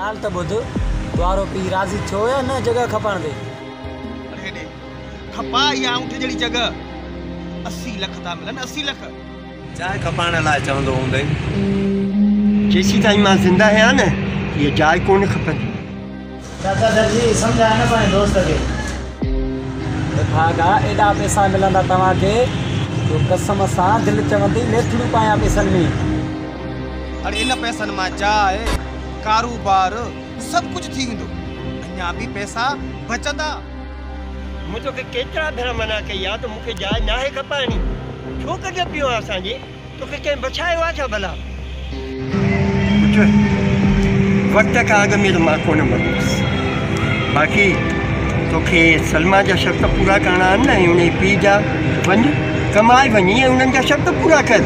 ॻाल्हि त ॿुध, द्वारो पी राज़ी थियो या न जगह खपण ते? अरे हेॾे खपा या ऊंठ जहिड़ी जगह 80 लख था मिलन, 80 लख। जाइ खपाइण लाइ चवंदो हूंदई। जेसीं ताईं मां ज़िंदा आहियां न, ये जाइ कोन खपंदी। चाचा दर्जी सम्झाए न पंहिंजे दोस्त खे। भागा एॾा पैसा मिलंदा तव्हांखे तो कसम सां दिलि चवंदी लेथड़ू पायां पैसनि में। अरे इन पैसनि मां जाइ, कारोबार सब कुछ थी वेंदो, अञा बि पैसा बचंदा। मूं तोखे केतिरा भेरा मना कई आहे त मूंखे जाइ नाहे खपाइणी। छो कजे पियो आहे असांजे? तोखे कंहिं बचायो आहे छा भला? पुट, वक़्त खां अॻु में त मां कोन मरियुसि। बाक़ी तोखे सलमा जा शर्त पूरा करणा आहिनि न, उन पीउ जा। वञ कमाए वञी ऐं उन्हनि जा शर्त पूरा कर।